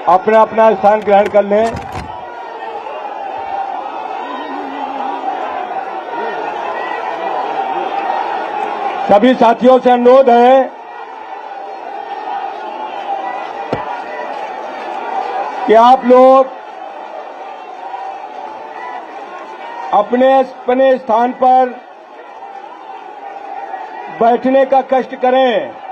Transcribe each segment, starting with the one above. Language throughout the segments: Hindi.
अपना अपना स्थान ग्रहण कर लें। सभी साथियों से अनुरोध है कि आप लोग अपने अपने स्थान पर बैठने का कष्ट करें।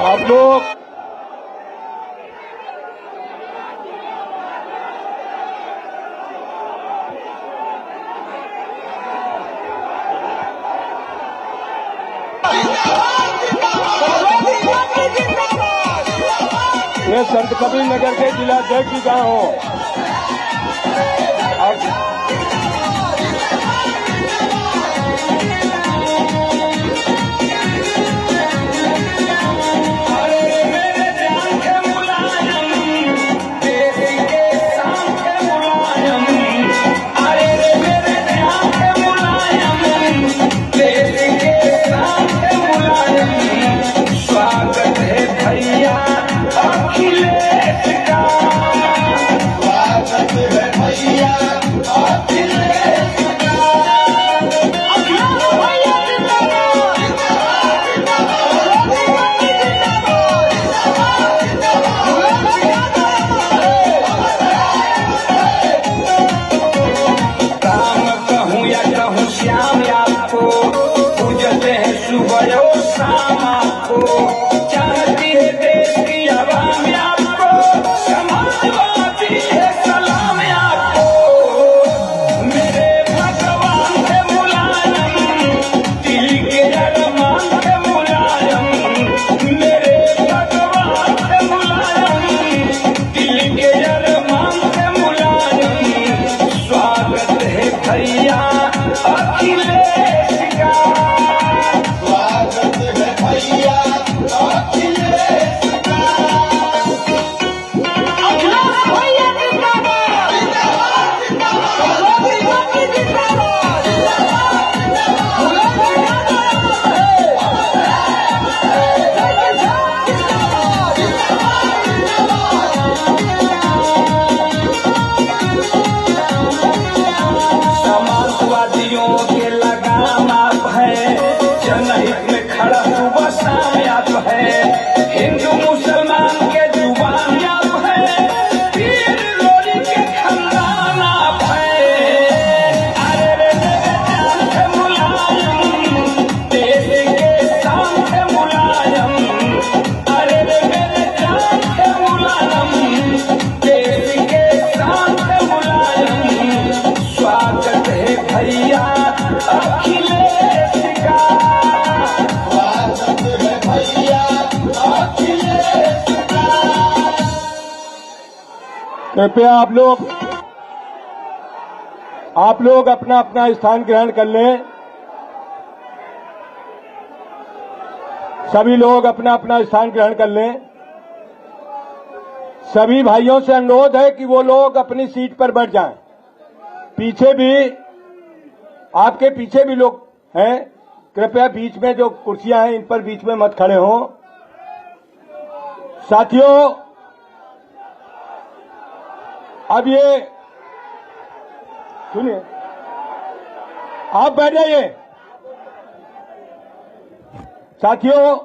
आप लोग ये संत कबीर नगर के जिलाध्यक्ष जी जहाँ हो चाहती है देश की आवाम आपको, समाजवादी है सलाम आपको। मेरे भगवान के मुलायम, दिल के अरमान के मुलायम, मेरे भगवान के मुलायम, दिल के अरमान के मुलायम। स्वागत है भैया अखिलेश का, स्वागत है भैया समाजवादियों के लगाम आप है, जनहित में खड़ा सुबह शाम आप है, हिंदू मुसलमान के जुबान आप है, पीर लोरी के खानदान आप है। अरे रे मेरे जान के मुलायम, देश के शान के मुलायम, अरे रे मेरे जान के मुलायम, देश के शान के मुलायम। स्वागत है भैया अखिलेश का, स्वागत है भैया अखिलेश का। कृपया आप लोग अपना अपना स्थान ग्रहण कर लें। सभी लोग अपना अपना स्थान ग्रहण कर लें। सभी भाइयों से अनुरोध है कि वो लोग अपनी सीट पर बैठ जाएं। पीछे भी, आपके पीछे भी लोग हैं, कृपया बीच में जो कुर्सियां हैं इन पर बीच में मत खड़े हों। साथियों, अब ये सुनिए, आप बैठ जाइए। साथियों,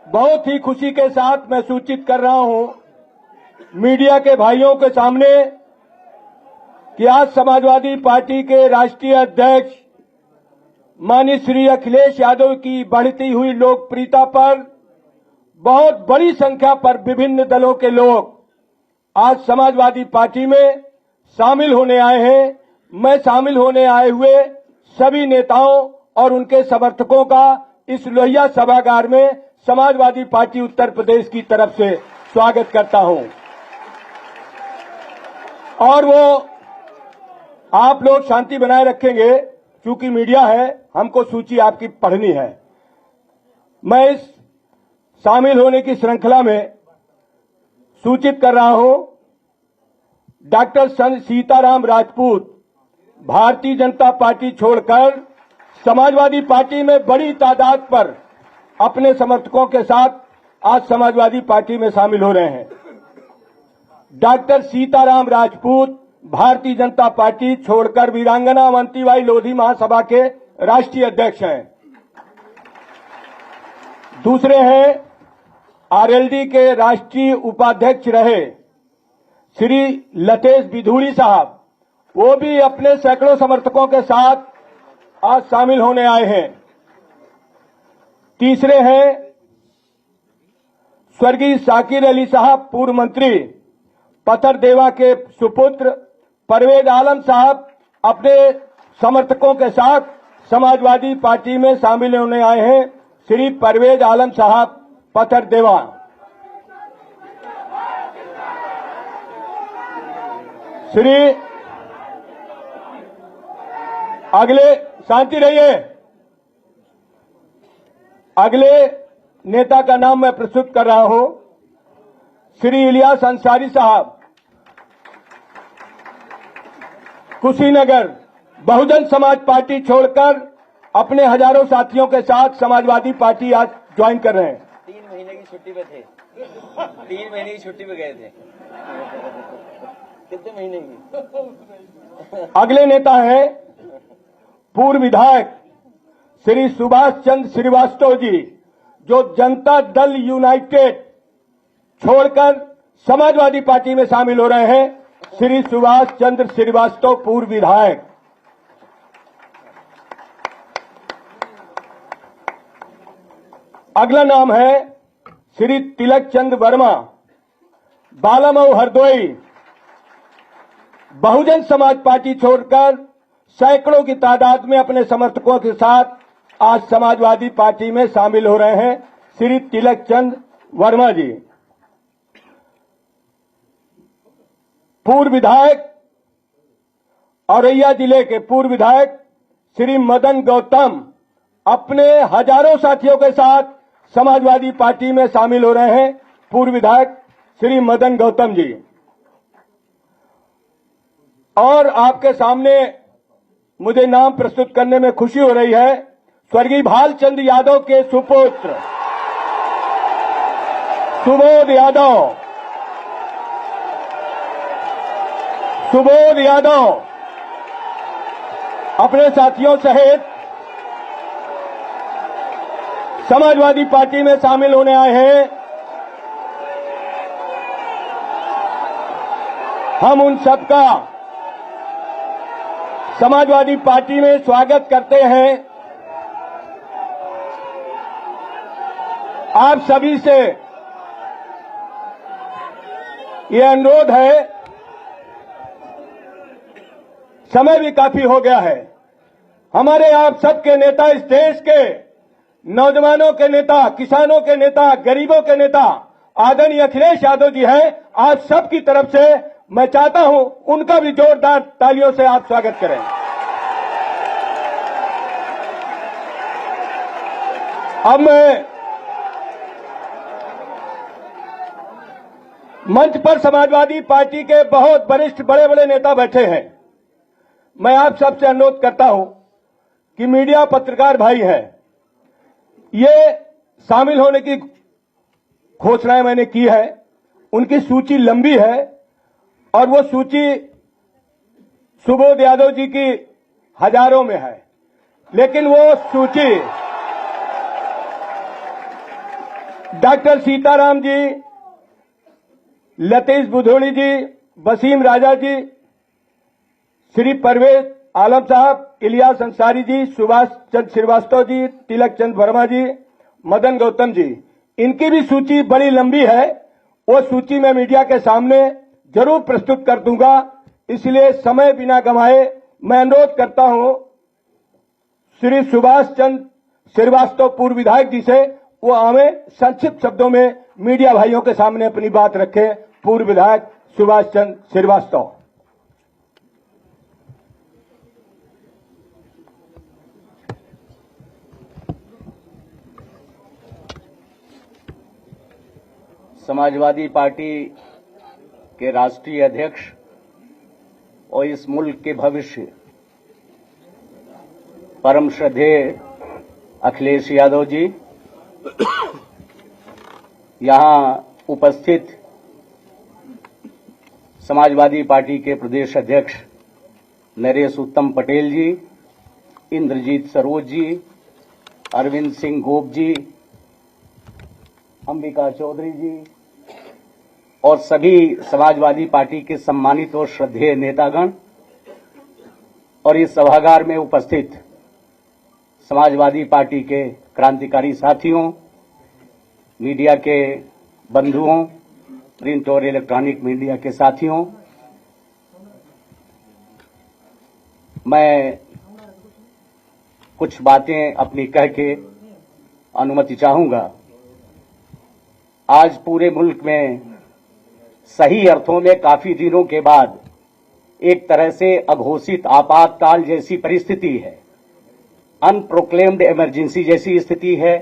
बहुत ही खुशी के साथ मैं सूचित कर रहा हूं मीडिया के भाइयों के सामने कि आज समाजवादी पार्टी के राष्ट्रीय अध्यक्ष माननीय श्री अखिलेश यादव की बढ़ती हुई लोकप्रियता पर बहुत बड़ी संख्या पर विभिन्न दलों के लोग आज समाजवादी पार्टी में शामिल होने आए हैं। मैं शामिल होने आए हुए सभी नेताओं और उनके समर्थकों का इस लोहिया सभागार में समाजवादी पार्टी उत्तर प्रदेश की तरफ से स्वागत करता हूं। और वो आप लोग शांति बनाए रखेंगे, क्योंकि मीडिया है, हमको सूची आपकी पढ़नी है। मैं इस शामिल होने की श्रृंखला में सूचित कर रहा हूं, डॉक्टर सीताराम राजपूत भारतीय जनता पार्टी छोड़कर समाजवादी पार्टी में बड़ी तादाद पर अपने समर्थकों के साथ आज समाजवादी पार्टी में शामिल हो रहे हैं। डॉक्टर सीताराम राजपूत भारतीय जनता पार्टी छोड़कर वीरांगना अवंतीबाई लोधी महासभा के राष्ट्रीय अध्यक्ष हैं। दूसरे हैं आरएलडी के राष्ट्रीय उपाध्यक्ष रहे श्री लतेश बिधूड़ी साहब, वो भी अपने सैकड़ों समर्थकों के साथ आज शामिल होने आए हैं। तीसरे हैं स्वर्गीय शाकिर अली साहब, पूर्व मंत्री, पत्थर देवा के सुपुत्र परवेज आलम साहब अपने समर्थकों के साथ समाजवादी पार्टी में शामिल होने आए हैं। श्री परवेज आलम साहब पत्थर देवा। श्री अगले शांति रहिए। अगले नेता का नाम मैं प्रस्तुत कर रहा हूं, श्री इलियास अंसारी साहब, कुशीनगर बहुजन समाज पार्टी छोड़कर अपने हजारों साथियों के साथ समाजवादी पार्टी आज ज्वाइन कर रहे हैं। 3 महीने की छुट्टी पे थे। 3 महीने की छुट्टी पे गए थे। कितने महीने की? अगले नेता है पूर्व विधायक श्री सुभाष चंद्र श्रीवास्तव जी, जो जनता दल यूनाइटेड छोड़कर समाजवादी पार्टी में शामिल हो रहे हैं। श्री सुभाष चंद्र श्रीवास्तव, पूर्व विधायक। अगला नाम है श्री तिलक चंद वर्मा, बालामऊ हरदोई, बहुजन समाज पार्टी छोड़कर सैकड़ों की तादाद में अपने समर्थकों के साथ आज समाजवादी पार्टी में शामिल हो रहे हैं। श्री तिलक चंद वर्मा जी। पूर्व विधायक औरैया जिले के पूर्व विधायक श्री मदन गौतम अपने हजारों साथियों के साथ समाजवादी पार्टी में शामिल हो रहे हैं। पूर्व विधायक श्री मदन गौतम जी। और आपके सामने मुझे नाम प्रस्तुत करने में खुशी हो रही है, स्वर्गीय भालचंद्र यादव के सुपुत्र सुबोध यादव। सुबोध यादव अपने साथियों सहित समाजवादी पार्टी में शामिल होने आए हैं। हम उन सबका समाजवादी पार्टी में स्वागत करते हैं। आप सभी से यह अनुरोध है, समय भी काफी हो गया है। हमारे आप सबके नेता, इस देश के नौजवानों के नेता, किसानों के नेता, गरीबों के नेता आदरणीय अखिलेश यादव जी हैं। आप सबकी तरफ से मैं चाहता हूं उनका भी जोरदार तालियों से आप स्वागत करें। अब मैं मंच पर समाजवादी पार्टी के बहुत वरिष्ठ बड़े बड़े नेता बैठे हैं। मैं आप सबसे अनुरोध करता हूं कि मीडिया पत्रकार भाई हैं, ये शामिल होने की घोषणाएं मैंने की है, उनकी सूची लंबी है और वो सूची सुबोध यादव जी की हजारों में है, लेकिन वो सूची डॉक्टर सीताराम जी, लतेश बिधूड़ी जी, वसीम राजा जी, श्री परवेज आलम साहब, इलियास अंसारी जी, सुभाष चंद्र श्रीवास्तव जी, तिलक चंद वर्मा जी, मदन गौतम जी, इनकी भी सूची बड़ी लंबी है। वो सूची मैं मीडिया के सामने जरूर प्रस्तुत कर दूंगा। इसलिए समय बिना गंवाए मैं अनुरोध करता हूं श्री सुभाष चंद्र श्रीवास्तव पूर्व विधायक जी से वो हमें संक्षिप्त शब्दों में मीडिया भाइयों के सामने अपनी बात रखें। पूर्व विधायक सुभाष चंद्र श्रीवास्तव। समाजवादी पार्टी के राष्ट्रीय अध्यक्ष और इस मुल्क के भविष्य परम श्रद्धेय अखिलेश यादव जी, यहां उपस्थित समाजवादी पार्टी के प्रदेश अध्यक्ष नरेश उत्तम पटेल जी, इंद्रजीत सरोज जी, अरविंद सिंह गोप जी, अंबिका चौधरी जी और सभी समाजवादी पार्टी के सम्मानित और श्रद्धेय नेतागण और इस सभागार में उपस्थित समाजवादी पार्टी के क्रांतिकारी साथियों, मीडिया के बंधुओं, प्रिंट और इलेक्ट्रॉनिक मीडिया के साथियों, मैं कुछ बातें अपनी कह के अनुमति चाहूंगा। आज पूरे मुल्क में सही अर्थों में काफी दिनों के बाद एक तरह से अघोषित आपातकाल जैसी परिस्थिति है, अनप्रोक्लेम्ड इमरजेंसी जैसी स्थिति है।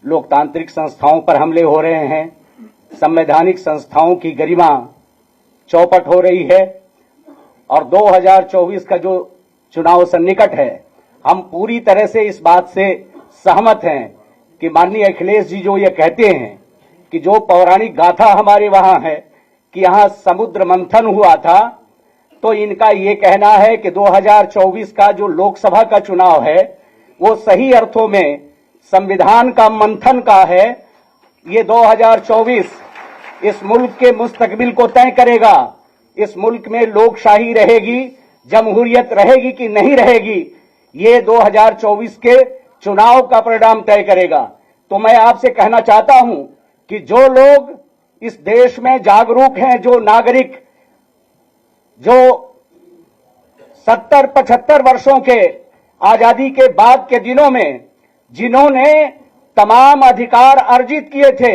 लोकतांत्रिक संस्थाओं पर हमले हो रहे हैं, संवैधानिक संस्थाओं की गरिमा चौपट हो रही है और 2024 का जो चुनाव सन्निकट है, हम पूरी तरह से इस बात से सहमत हैं कि माननीय अखिलेश जी जो ये कहते हैं कि जो पौराणिक गाथा हमारे वहां है कि यहां समुद्र मंथन हुआ था, तो इनका ये कहना है कि 2024 का जो लोकसभा का चुनाव है वो सही अर्थों में संविधान का मंथन का है। ये 2024 इस मुल्क के मुस्तकबिल को तय करेगा। इस मुल्क में लोकशाही रहेगी, जमहूरियत रहेगी कि नहीं रहेगी, ये 2024 के चुनाव का परिणाम तय करेगा। तो मैं आपसे कहना चाहता हूं कि जो लोग इस देश में जागरूक हैं, जो नागरिक जो 70-75 वर्षों के आजादी के बाद के दिनों में जिन्होंने तमाम अधिकार अर्जित किए थे,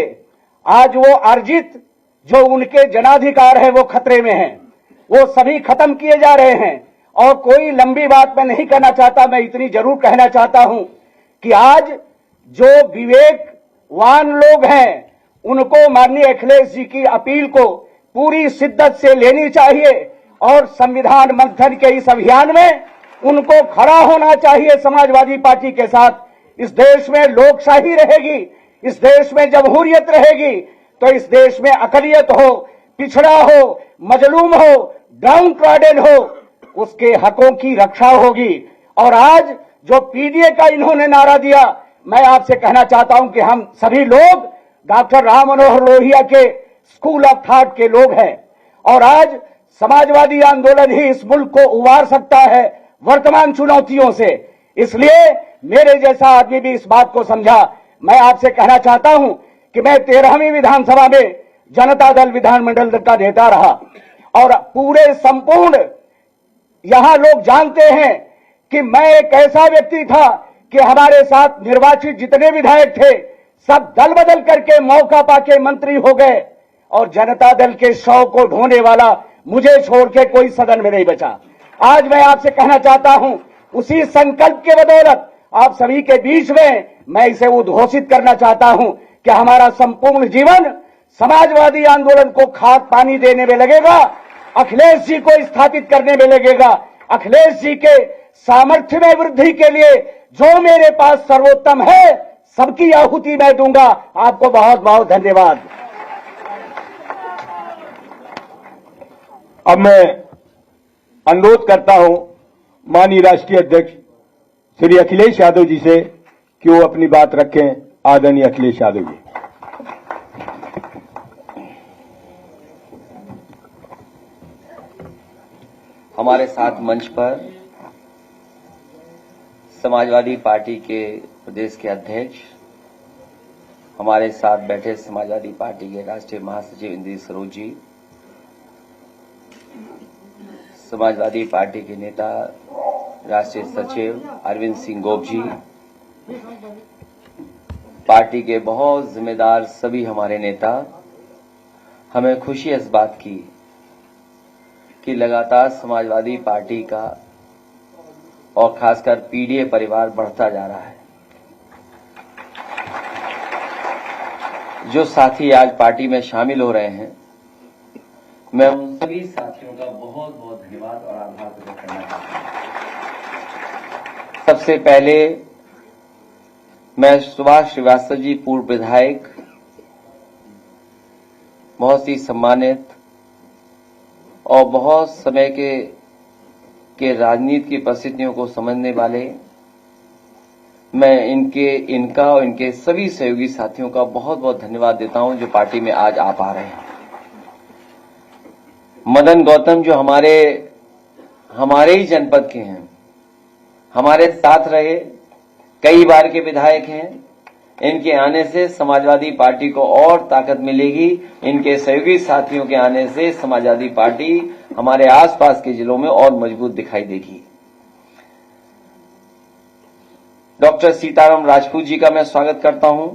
आज वो अर्जित जो उनके जनाधिकार है वो खतरे में हैं, वो सभी खत्म किए जा रहे हैं। और कोई लंबी बात मैं नहीं कहना चाहता, मैं इतनी जरूर कहना चाहता हूं कि आज जो विवेकवान लोग हैं उनको माननीय अखिलेश जी की अपील को पूरी शिद्दत से लेनी चाहिए और संविधान मंथन के इस अभियान में उनको खड़ा होना चाहिए समाजवादी पार्टी के साथ। इस देश में लोकशाही रहेगी, इस देश में जमहूरियत रहेगी, तो इस देश में अकलियत हो, पिछड़ा हो, मजलूम हो, डाउन ट्रॉडन हो, उसके हकों की रक्षा होगी। और आज जो पीडीए का इन्होंने नारा दिया, मैं आपसे कहना चाहता हूं कि हम सभी लोग डॉक्टर राम मनोहर लोहिया के स्कूल ऑफ थॉट के लोग हैं और आज समाजवादी आंदोलन ही इस मुल्क को उबार सकता है वर्तमान चुनौतियों से। इसलिए मेरे जैसा आदमी भी इस बात को समझा। मैं आपसे कहना चाहता हूं कि मैं 13वीं विधानसभा में जनता दल विधानमंडल का नेता रहा और पूरे संपूर्ण यहां लोग जानते हैं कि मैं एक ऐसा व्यक्ति था कि हमारे साथ निर्वाचित जितने विधायक थे सब दल बदल करके मौका पाके मंत्री हो गए और जनता दल के 100 को ढोने वाला मुझे छोड़ के कोई सदन में नहीं बचा। आज मैं आपसे कहना चाहता हूं, उसी संकल्प के बदौलत आप सभी के बीच में मैं इसे उद्घोषित करना चाहता हूं कि हमारा संपूर्ण जीवन समाजवादी आंदोलन को खाद पानी देने में लगेगा, अखिलेश जी को स्थापित करने में लगेगा। अखिलेश जी के सामर्थ्य में वृद्धि के लिए जो मेरे पास सर्वोत्तम है सबकी आहुति मैं दूंगा। आपको बहुत बहुत धन्यवाद। अब मैं अनुरोध करता हूं माननीय राष्ट्रीय अध्यक्ष श्री अखिलेश यादव जी से कि वो अपनी बात रखें। आदरणीय अखिलेश यादव जी। हमारे साथ मंच पर समाजवादी पार्टी के प्रदेश के अध्यक्ष, हमारे साथ बैठे समाजवादी पार्टी के राष्ट्रीय महासचिव इंद्रित सरोज जी, समाजवादी पार्टी के नेता राष्ट्रीय सचिव अरविंद सिंह गोप जी, पार्टी के बहुत जिम्मेदार सभी हमारे नेता, हमें खुशी इस बात की कि लगातार समाजवादी पार्टी का और खासकर पीडीए परिवार बढ़ता जा रहा है। जो साथी आज पार्टी में शामिल हो रहे हैं, मैं उन सभी साथियों का बहुत बहुत धन्यवाद और आभार प्रकट करना चाहता हूं। सबसे पहले मैं सुभाष श्रीवास्तव जी, पूर्व विधायक, बहुत ही सम्मानित और बहुत समय के राजनीति की परिस्थितियों को समझने वाले, मैं इनका और इनके सभी सहयोगी साथियों का बहुत बहुत धन्यवाद देता हूं जो पार्टी में आज आ पा रहे हैं। मदन गौतम जो हमारे ही जनपद के हैं, हमारे साथ रहे, कई बार के विधायक हैं, इनके आने से समाजवादी पार्टी को और ताकत मिलेगी। इनके सहयोगी साथियों के आने से समाजवादी पार्टी हमारे आसपास के जिलों में और मजबूत दिखाई देगी। डॉक्टर सीताराम राजपूत जी का मैं स्वागत करता हूं।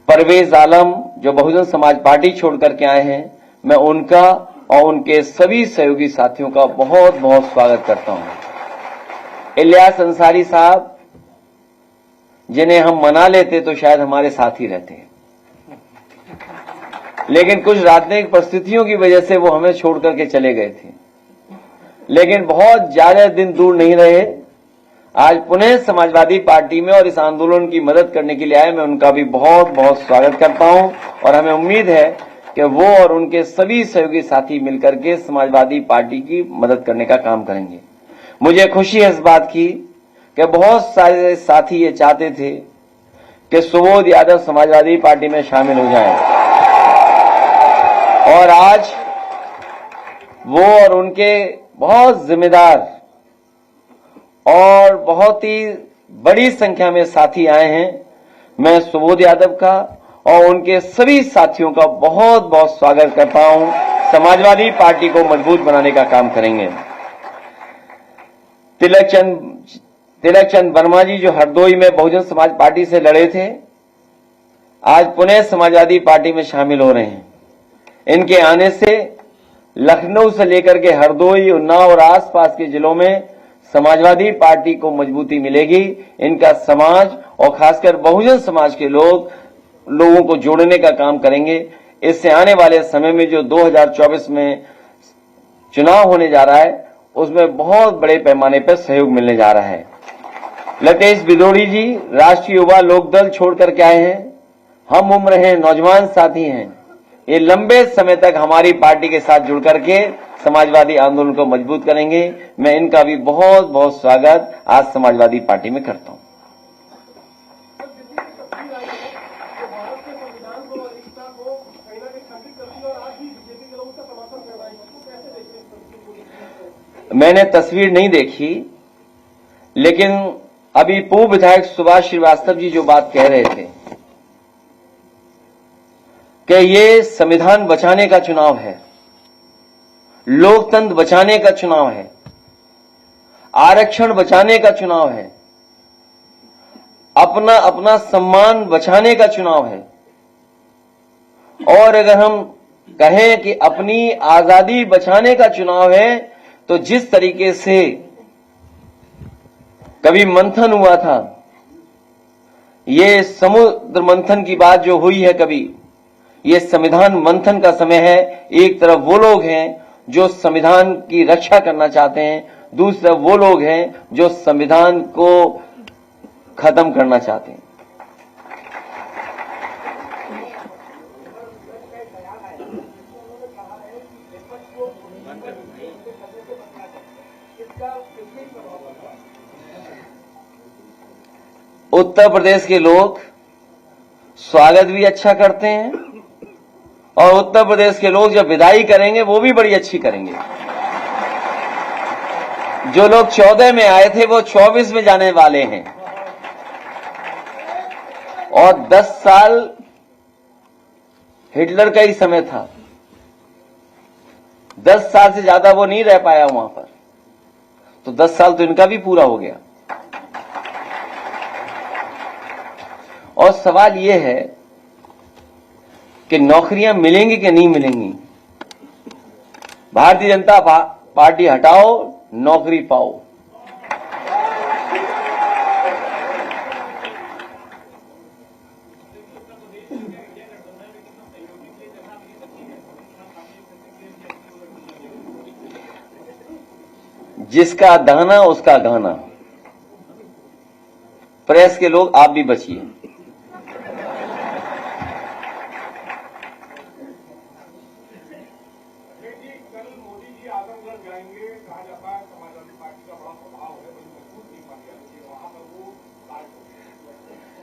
परवेज आलम जो बहुजन समाज पार्टी छोड़ करके आए हैं, मैं उनका और उनके सभी सहयोगी साथियों का बहुत बहुत स्वागत करता हूं। इलियास अंसारी साहब, जिन्हें हम मना लेते तो शायद हमारे साथ ही रहते, लेकिन कुछ राजनीतिक परिस्थितियों की वजह से वो हमें छोड़ करके चले गए थे, लेकिन बहुत ज्यादा दिन दूर नहीं रहे। आज पुनः समाजवादी पार्टी में और इस आंदोलन की मदद करने के लिए आए, मैं उनका भी बहुत बहुत स्वागत करता हूं और हमें उम्मीद है कि वो और उनके सभी सहयोगी साथी मिलकर के समाजवादी पार्टी की मदद करने का काम करेंगे। मुझे खुशी है इस बात की कि बहुत सारे साथी ये चाहते थे कि सुबोध यादव समाजवादी पार्टी में शामिल हो जाएं, और आज वो और उनके बहुत जिम्मेदार और बहुत ही बड़ी संख्या में साथी आए हैं। मैं सुबोध यादव का और उनके सभी साथियों का बहुत बहुत स्वागत करता हूं। समाजवादी पार्टी को मजबूत बनाने का काम करेंगे। तिलक चंद वर्मा जी जो हरदोई में बहुजन समाज पार्टी से लड़े थे, आज पुनः समाजवादी पार्टी में शामिल हो रहे हैं। इनके आने से लखनऊ से लेकर के हरदोई, उन्नाव और आसपास के जिलों में समाजवादी पार्टी को मजबूती मिलेगी। इनका समाज और खासकर बहुजन समाज के लोगों को जोड़ने का काम करेंगे। इससे आने वाले समय में जो 2024 में चुनाव होने जा रहा है, उसमें बहुत बड़े पैमाने पर सहयोग मिलने जा रहा है। लतेश बिदोड़ी जी राष्ट्रीय युवा लोकदल छोड़ करके आए हैं, हम उम्र हैं, नौजवान साथी हैं। ये लंबे समय तक हमारी पार्टी के साथ जुड़ करके समाजवादी आंदोलन को मजबूत करेंगे। मैं इनका भी बहुत बहुत स्वागत आज समाजवादी पार्टी में करता हूं। मैंने तस्वीर नहीं देखी, लेकिन अभी पूर्व विधायक सुभाष श्रीवास्तव जी जो बात कह रहे थे कि ये संविधान बचाने का चुनाव है, लोकतंत्र बचाने का चुनाव है, आरक्षण बचाने का चुनाव है, अपना सम्मान बचाने का चुनाव है। और अगर हम कहें कि अपनी आजादी बचाने का चुनाव है, तो जिस तरीके से कभी मंथन हुआ था, ये समुद्र मंथन की बात जो हुई है कभी, ये संविधान मंथन का समय है। एक तरफ वो लोग हैं जो संविधान की रक्षा करना चाहते हैं, दूसरी तरफ वो लोग हैं जो संविधान को खत्म करना चाहते हैं। उत्तर प्रदेश के लोग स्वागत भी अच्छा करते हैं, और उत्तर प्रदेश के लोग जब विदाई करेंगे वो भी बड़ी अच्छी करेंगे। जो लोग 14 में आए थे वो 24 में जाने वाले हैं, और 10 साल हिटलर का ही समय था। 10 साल से ज्यादा वो नहीं रह पाया वहां पर, तो 10 साल तो इनका भी पूरा हो गया। और सवाल ये है कि नौकरियां मिलेंगी कि नहीं मिलेंगी। भारतीय जनता पार्टी हटाओ, नौकरी पाओ। जिसका दाना उसका गाना। प्रेस के लोग आप भी बचिए।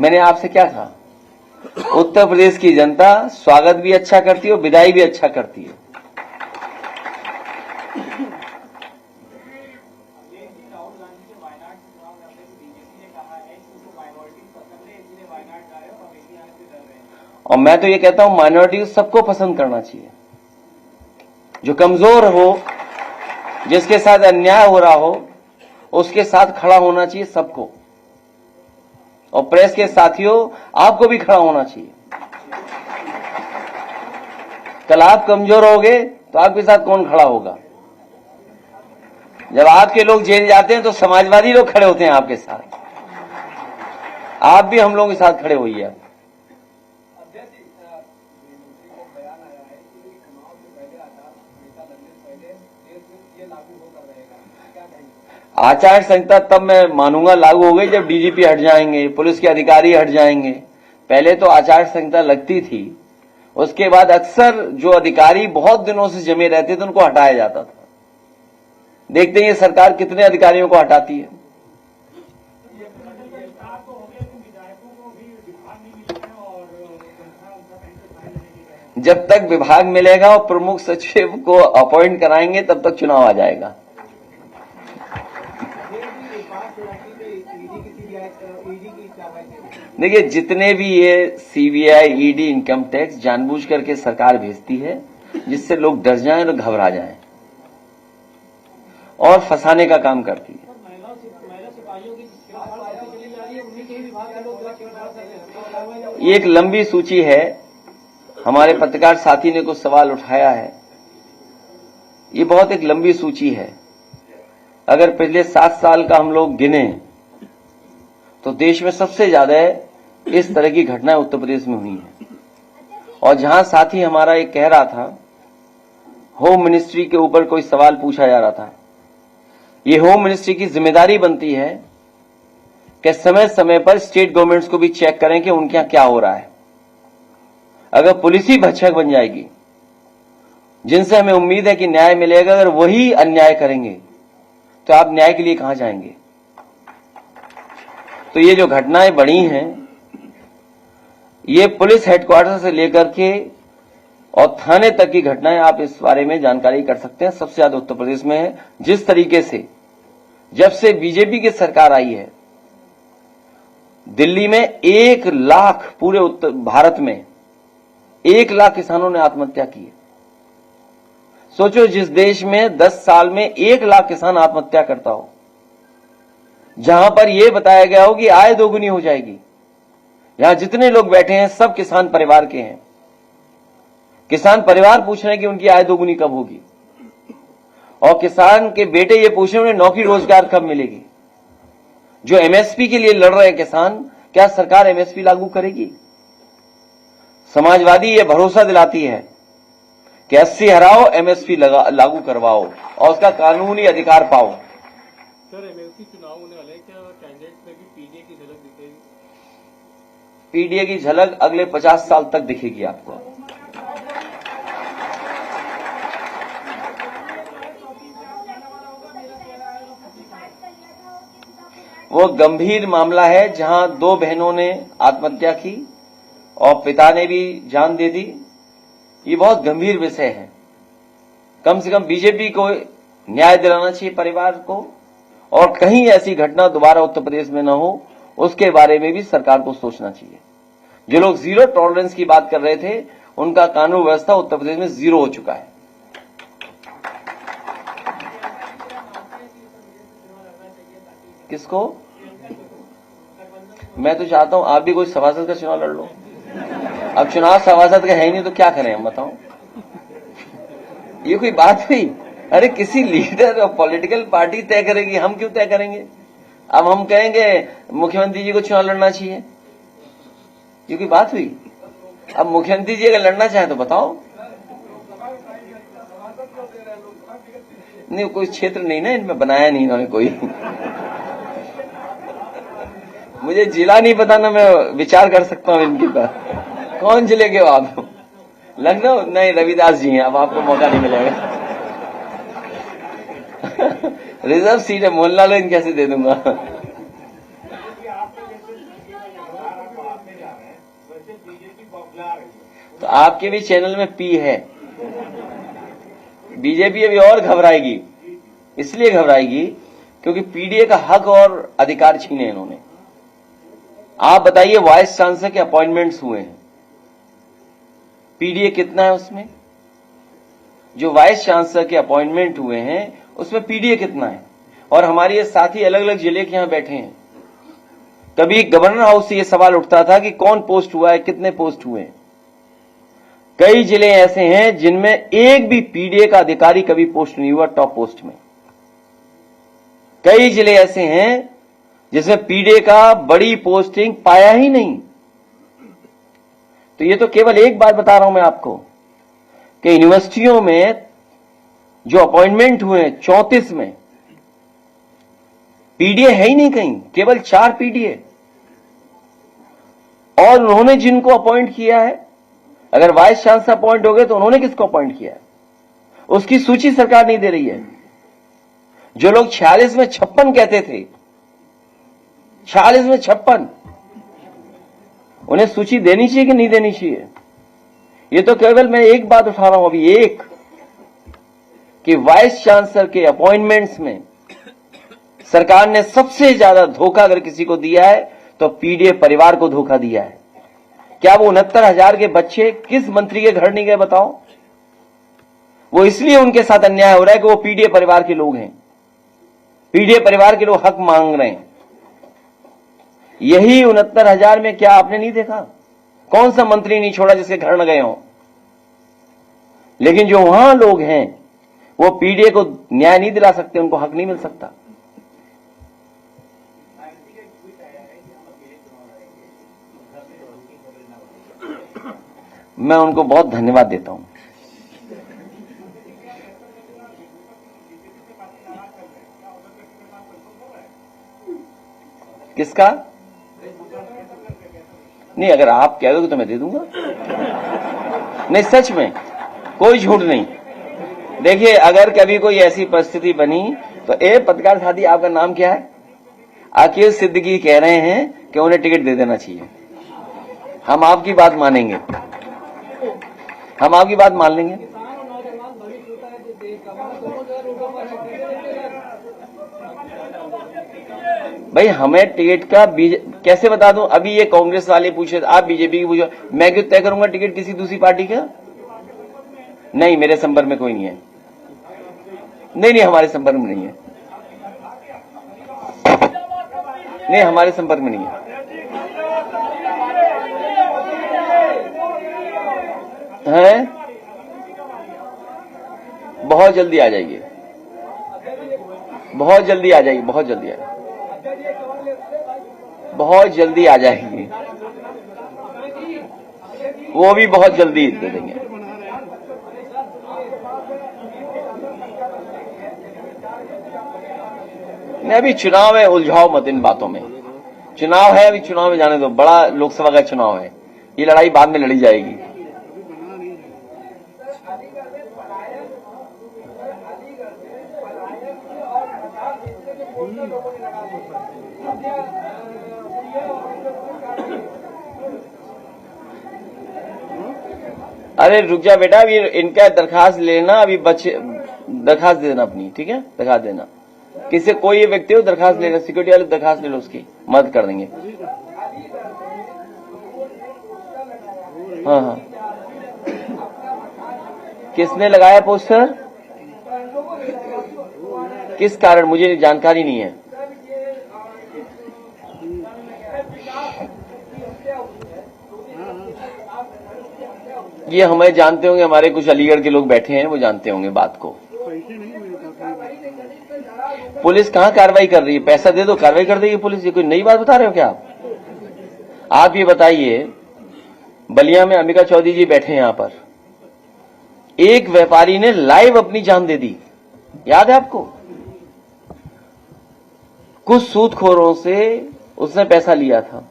मैंने आपसे क्या कहा? उत्तर प्रदेश की जनता स्वागत भी अच्छा करती है और विदाई भी अच्छा करती है। और मैं तो ये कहता हूं माइनॉरिटी सबको पसंद करना चाहिए। जो कमजोर हो, जिसके साथ अन्याय हो रहा हो, उसके साथ खड़ा होना चाहिए सबको। और प्रेस के साथियों, आपको भी खड़ा होना चाहिए। कल आप कमजोर होगे तो आपके साथ कौन खड़ा होगा? जब आपके लोग जेल जाते हैं तो समाजवादी लोग खड़े होते हैं आपके साथ। आप भी हम लोगों के साथ खड़े होइए। आचार संहिता तब मैं मानूंगा लागू हो गई जब डीजीपी हट जाएंगे, पुलिस के अधिकारी हट जाएंगे। पहले तो आचार संहिता लगती थी, उसके बाद अक्सर जो अधिकारी बहुत दिनों से जमे रहते थे उनको हटाया जाता था। देखते हैं ये सरकार कितने अधिकारियों को हटाती है। जब तक विभाग मिलेगा और प्रमुख सचिव को अपॉइंट कराएंगे तब तक चुनाव आ जाएगा। देखिए, जितने भी ये सीबीआई, ईडी, इनकम टैक्स जानबूझ करके सरकार भेजती है जिससे लोग डर जाएं और घबरा जाएं और फंसाने का काम करती है। ये एक लंबी सूची है। हमारे पत्रकार साथी ने कुछ सवाल उठाया है। ये बहुत एक लंबी सूची है। अगर पिछले 7 साल का हम लोग गिने तो देश में सबसे ज्यादा इस तरह की घटनाएं उत्तर प्रदेश में हुई हैं। और जहां साथी हमारा एक कह रहा था, होम मिनिस्ट्री के ऊपर कोई सवाल पूछा जा रहा था। ये होम मिनिस्ट्री की जिम्मेदारी बनती है कि समय समय पर स्टेट गवर्नमेंट्स को भी चेक करें कि उनके यहां क्या हो रहा है। अगर पुलिस ही भक्षक बन जाएगी, जिनसे हमें उम्मीद है कि न्याय मिलेगा, अगर वही अन्याय करेंगे तो आप न्याय के लिए कहां जाएंगे? तो ये जो घटनाएं बढ़ी हैं, ये पुलिस हेडक्वार्टर से लेकर के और थाने तक की घटनाएं, आप इस बारे में जानकारी कर सकते हैं। सबसे ज्यादा उत्तर प्रदेश में है। जिस तरीके से जब से बीजेपी की सरकार आई है, दिल्ली में 1 लाख, पूरे उत्तर भारत में 1 लाख किसानों ने आत्महत्या की है। सोचो, जिस देश में 10 साल में 1 लाख किसान आत्महत्या करता हो, जहां पर यह बताया गया हो कि आय दोगुनी हो जाएगी। यहां जितने लोग बैठे हैं सब किसान परिवार के हैं। किसान परिवार पूछ रहे हैं कि उनकी आय दोगुनी कब होगी, और किसान के बेटे ये पूछ रहे हैं उन्हें नौकरी रोजगार कब मिलेगी। जो एमएसपी के लिए लड़ रहे हैं किसान, क्या सरकार एमएसपी लागू करेगी? समाजवादी ये भरोसा दिलाती है कि 80 हराओ, एमएसपी लागू करवाओ और उसका कानूनी अधिकार पाओ। सर, एमएलसी चुनाव होने वाले, क्या कैंडिडेट्स में भी पीडीए की झलक दिखेगी? पीडीए की झलक अगले 50 साल तक दिखेगी आपको। वो गंभीर मामला है जहां 2 बहनों ने आत्महत्या की और पिता ने भी जान दे दी। ये बहुत गंभीर विषय है। कम से कम बीजेपी को न्याय दिलाना चाहिए परिवार को, और कहीं ऐसी घटना दोबारा उत्तर प्रदेश में न हो, उसके बारे में भी सरकार को सोचना चाहिए। जो लोग जीरो टॉलरेंस की बात कर रहे थे, उनका कानून व्यवस्था उत्तर प्रदेश में जीरो हो चुका है। किसको? मैं तो चाहता हूं आप भी कोई सभासद का चुनाव लड़ लो। अब चुनाव सभासद का है ही नहीं तो क्या करें हम, बताओ। ये कोई बात हुई? अरे किसी लीडर और पॉलिटिकल पार्टी तय करेगी, हम क्यों तय करेंगे? अब हम कहेंगे मुख्यमंत्री जी को चुनाव लड़ना चाहिए, ये कोई बात हुई? अब मुख्यमंत्री जी अगर लड़ना चाहे तो बताओ। नहीं, कोई क्षेत्र नहीं ना इनमें बनाया नहीं इन्होंने कोई। मुझे जिला नहीं पता ना, मैं विचार कर सकता हूं इनके पास। कौन जिले के हो आप? लखनऊ? नहीं, रविदास जी हैं, अब आपको मौका नहीं मिलेगा। रिजर्व सीट है, मोहल्ला लो, इन कैसे दे दूंगा? तो आपके भी चैनल में पी है। बीजेपी अभी और घबराएगी, इसलिए घबराएगी क्योंकि पीडीए का हक और अधिकार छीने इन्होंने। आप बताइए, वाइस चांसलर के अपॉइंटमेंट्स हुए हैं, पीडीए कितना है उसमें? जो वाइस चांसलर के अपॉइंटमेंट हुए हैं उसमें पीडीए कितना है? और हमारे ये साथी अलग अलग जिले के यहां बैठे हैं। कभी गवर्नर हाउस से ये सवाल उठता था कि कौन पोस्ट हुआ है, कितने पोस्ट हुए हैं। कई जिले ऐसे हैं जिनमें एक भी पीडीए का अधिकारी कभी पोस्ट नहीं हुआ टॉप पोस्ट में। कई जिले ऐसे हैं जिसमें पीडीए का बड़ी पोस्टिंग पाया ही नहीं। तो ये तो केवल एक बात बता रहा हूं मैं आपको कि यूनिवर्सिटियों में जो अपॉइंटमेंट हुए 34 में पीडीए है ही नहीं कहीं, केवल 4 पीडीए। और उन्होंने जिनको अपॉइंट किया है, अगर वाइस चांसलर अपॉइंट हो गए तो उन्होंने किसको अपॉइंट किया है, उसकी सूची सरकार नहीं दे रही है। जो लोग 46 में 56 कहते थे, 46 में 56, उन्हें सूची देनी चाहिए कि नहीं देनी चाहिए? ये तो केवल मैं एक बात उठा रहा हूं अभी, एक, कि वाइस चांसलर के अपॉइंटमेंट्स में सरकार ने सबसे ज्यादा धोखा अगर किसी को दिया है तो पीडीए परिवार को धोखा दिया है। क्या वो 69,000 के बच्चे किस मंत्री के घर नहीं गए बताओ? वो इसलिए उनके साथ अन्याय हो रहा है कि वो पीडीए परिवार के लोग हैं, पीडीए परिवार के लोग हक मांग रहे हैं। यही 69,000 में क्या आपने नहीं देखा? कौन सा मंत्री नहीं छोड़ा जिसके घर न गए हों? लेकिन जो वहां लोग हैं वो पीडीए को न्याय नहीं दिला सकते, उनको हक नहीं मिल सकता। मैं उनको बहुत धन्यवाद देता हूं। किसका? नहीं, अगर आप कह दोगे तो मैं दे दूंगा। नहीं, सच में कोई झूठ नहीं। देखिए, अगर कभी कोई ऐसी परिस्थिति बनी तो पत्रकार साथी, आपका नाम क्या है? अकील सिद्दीकी कह रहे हैं कि उन्हें टिकट दे देना चाहिए। हम आपकी बात मानेंगे, हम आपकी बात मान लेंगे। भाई, हमें टिकट का कैसे बता दूं? अभी ये कांग्रेस वाले पूछे, आप बीजेपी की पूछो, मैं क्यों तय करूंगा टिकट किसी दूसरी पार्टी का? नहीं, मेरे संपर्क में कोई नहीं है। नहीं, हमारे संपर्क में नहीं है। नहीं, हमारे संपर्क में नहीं है। हैं? बहुत जल्दी आ जाएगी, बहुत जल्दी आ जाएगी, बहुत जल्दी आ जाएगी, बहुत जल्दी आ जाएगी। वो भी बहुत जल्दी दे देंगे। नहीं, अभी चुनाव है, उलझाओ मत इन बातों में। चुनाव है, अभी चुनाव में जाने दो। बड़ा लोकसभा का चुनाव है, ये लड़ाई बाद में लड़ी जाएगी। अरे रुक जा बेटा, अभी इनका दरखास्त लेना, अभी बच्चे दरखास्त दे देना अपनी, ठीक है? दरखास्त देना किसी से कोई व्यक्ति हो दरखास्त ले लो, सिक्योरिटी वाले दरखास्त ले लो, उसकी मदद कर देंगे। हाँ हाँ, किसने लगाया पोस्टर, किस कारण, मुझे जानकारी नहीं है। ये हमें जानते होंगे, हमारे कुछ अलीगढ़ के लोग बैठे हैं, वो जानते होंगे बात को। पुलिस कहां कार्रवाई कर रही है? पैसा दे दो कार्रवाई कर देगी पुलिस। ये कोई नई बात बता रहे हो क्या आप ये बताइए, बलिया में अंबिका चौधरी जी बैठे हैं यहां पर, एक व्यापारी ने लाइव अपनी जान दे दी, याद है आपको? कुछ सूदखोरों से उसने पैसा लिया था,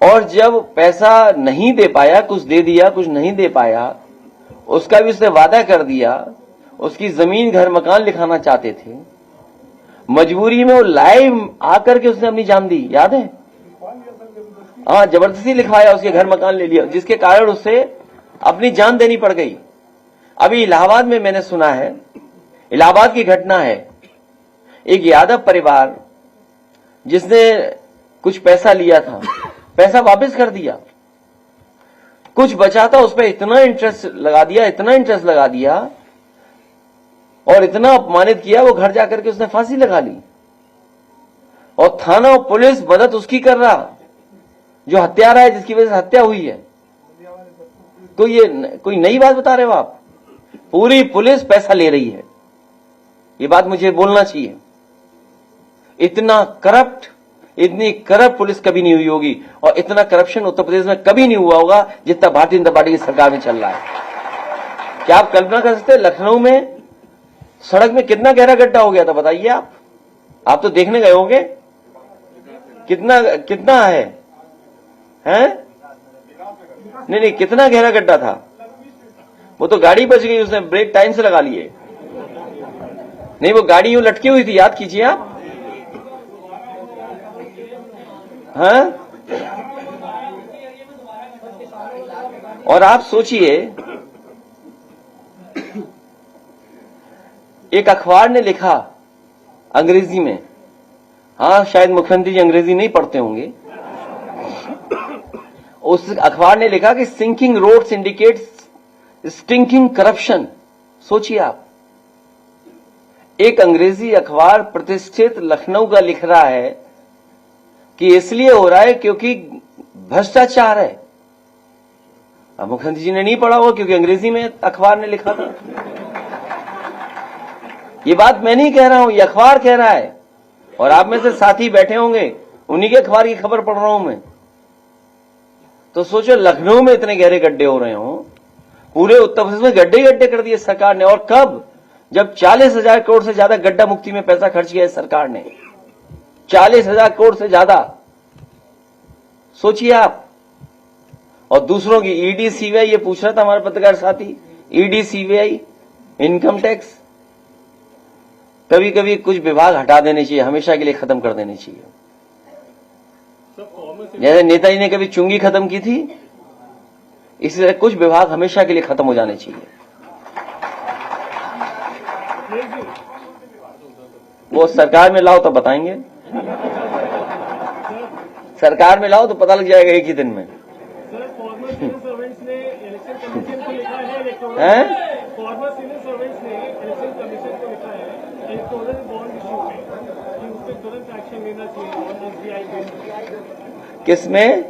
और जब पैसा नहीं दे पाया, कुछ दे दिया कुछ नहीं दे पाया, उसका भी उसने वादा कर दिया, उसकी जमीन घर मकान लिखाना चाहते थे, मजबूरी में वो लाइव आकर के उसने अपनी जान दी, याद है? हाँ, जबरदस्ती लिखवाया, उसके घर मकान ले लिया, जिसके कारण उसे अपनी जान देनी पड़ गई। अभी इलाहाबाद में मैंने सुना है, इलाहाबाद की घटना है, एक यादव परिवार जिसने कुछ पैसा लिया था, पैसा वापस कर दिया, कुछ बचा था उस पर इतना इंटरेस्ट लगा दिया, इतना इंटरेस्ट लगा दिया और इतना अपमानित किया, वो घर जाकर के उसने फांसी लगा ली। और थाना और पुलिस मदद उसकी कर रहा जो हत्यारा है, जिसकी वजह से हत्या हुई है। तो ये कोई नई बात बता रहे हो आप? पूरी पुलिस पैसा ले रही है, ये बात मुझे बोलना चाहिए। इतना करप्ट, इतनी करप्ट पुलिस कभी नहीं हुई होगी, और इतना करप्शन उत्तर प्रदेश में कभी नहीं हुआ होगा जितना भारतीय जनता पार्टी की सरकार में चल रहा है। क्या आप कल्पना कर सकते हैं लखनऊ में सड़क में कितना गहरा गड्ढा हो गया था? बताइए आप तो देखने गए होंगे, कितना कितना है हैं? नहीं, कितना गहरा गड्ढा था। वो तो गाड़ी बच गई, उसने ब्रेक टाइम से लगा लिए। नहीं, वो गाड़ी यूं लटकी हुई थी, याद कीजिए आप। हाँ, और आप सोचिए, एक अखबार ने लिखा अंग्रेजी में, हाँ शायद मुख्यमंत्री जी अंग्रेजी नहीं पढ़ते होंगे, उस अखबार ने लिखा कि sinking roads indicates stinking corruption. सोचिए आप, एक अंग्रेजी अखबार प्रतिष्ठित लखनऊ का लिख रहा है कि इसलिए हो रहा है क्योंकि भ्रष्टाचार है। अब मुख्यमंत्री जी ने नहीं पढ़ा होगा क्योंकि अंग्रेजी में अखबार ने लिखा था। ये बात मैं नहीं कह रहा हूं, ये अखबार कह रहा है, और आप में से साथी बैठे होंगे, उन्हीं के अखबार की खबर पढ़ रहा हूं मैं। तो सोचो, लखनऊ में इतने गहरे गड्ढे हो रहे हो, पूरे उत्तर प्रदेश में गड्ढे गड्ढे कर दिए सरकार ने। और कब? जब 40,000 करोड़ से ज्यादा गड्ढा मुक्ति में पैसा खर्च किया है सरकार ने, 40,000 करोड़ से ज्यादा, सोचिए आप। और दूसरों की ईडी सीबीआई, ये पूछ रहा था हमारा पत्रकार साथी, ईडी सीबीआई इनकम टैक्स, कभी कभी कुछ विभाग हटा देने चाहिए, हमेशा के लिए खत्म कर देने चाहिए। जैसे नेताजी ने कभी चुंगी खत्म की थी, इसी तरह कुछ विभाग हमेशा के लिए खत्म हो जाने चाहिए। वो सरकार में लाओ तो बताएंगे, सरकार में लाओ तो पता लग जाएगा एक ही दिन में। किसमें?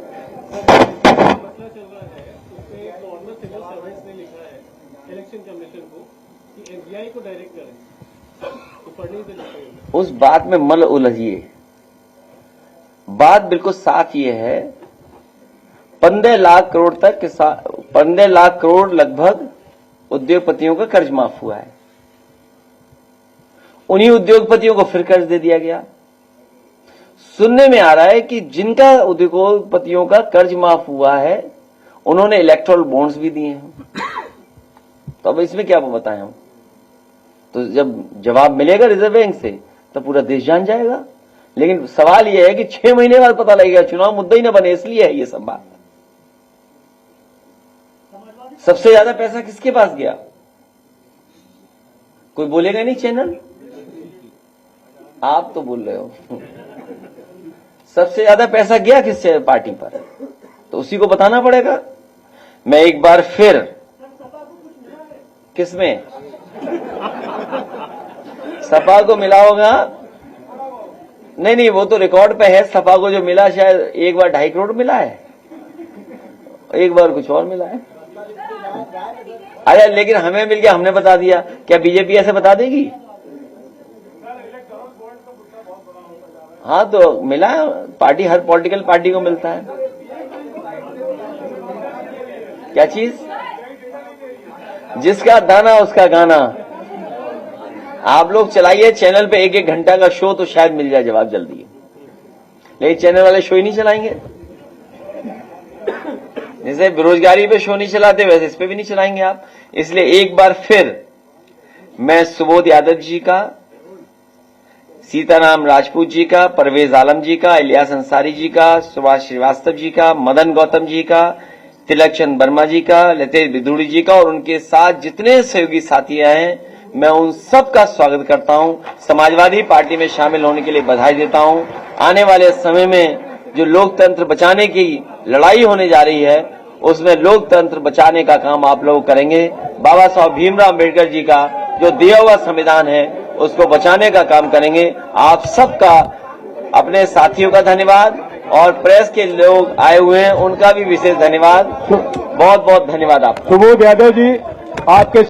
उस बात में मल उलझिए। बात बिल्कुल साफ ये है, 15 लाख करोड़ तक 15 लाख करोड़ लगभग उद्योगपतियों का कर्ज माफ हुआ है। उन्हीं उद्योगपतियों को फिर कर्ज दे दिया गया। सुनने में आ रहा है कि जिनका उद्योगपतियों का कर्ज माफ हुआ है, उन्होंने इलेक्ट्रल बॉन्ड्स भी दिए हैं। तो अब इसमें क्या बताएं हम? तो जब जवाब मिलेगा रिजर्व बैंक से तो पूरा देश जान जाएगा। लेकिन सवाल यह है कि 6 महीने बाद पता लगेगा, चुनाव मुद्दा ही ना बने, इसलिए है ये सब बात। सबसे ज्यादा पैसा किसके पास गया? कोई बोलेगा नहीं चैनल? आप तो बोल रहे हो। सबसे ज्यादा पैसा गया किससे पार्टी पर, तो उसी को बताना पड़ेगा। मैं एक बार फिर किसमें सपा को मिला होगा, नहीं वो तो रिकॉर्ड पे है। सपा को जो मिला शायद एक बार 2.5 करोड़ मिला है, एक बार कुछ और मिला है। अरे लेकिन हमें मिल गया, हमने बता दिया, क्या बीजेपी ऐसे बता देगी? हाँ तो मिला है, पार्टी हर पॉलिटिकल पार्टी को मिलता है। क्या चीज? जिसका दाना उसका गाना। आप लोग चलाइए चैनल पे 1-1 घंटा का शो, तो शायद मिल जाए जवाब जल्दी। लेकिन चैनल वाले शो ही नहीं चलाएंगे। जैसे बेरोजगारी पे शो नहीं चलाते, वैसे इस पे भी नहीं चलाएंगे आप। इसलिए एक बार फिर मैं सुबोध यादव जी का, सीताराम राजपूत जी का, परवेज आलम जी का, इलियास अंसारी जी का, सुभाष श्रीवास्तव जी का, मदन गौतम जी का, तिलक चंद वर्मा जी का, लतेश बिधूड़ी जी का और उनके साथ जितने सहयोगी साथियां हैं, मैं उन सब का स्वागत करता हूं। समाजवादी पार्टी में शामिल होने के लिए बधाई देता हूं। आने वाले समय में जो लोकतंत्र बचाने की लड़ाई होने जा रही है, उसमें लोकतंत्र बचाने का काम आप लोग करेंगे। बाबा साहब भीमराव अम्बेडकर जी का जो दिया हुआ संविधान है, उसको बचाने का काम करेंगे। आप सबका, अपने साथियों का धन्यवाद और प्रेस के लोग आए हुए हैं उनका भी विशेष धन्यवाद। बहुत बहुत धन्यवाद। आप सुबोध यादव जी, आपके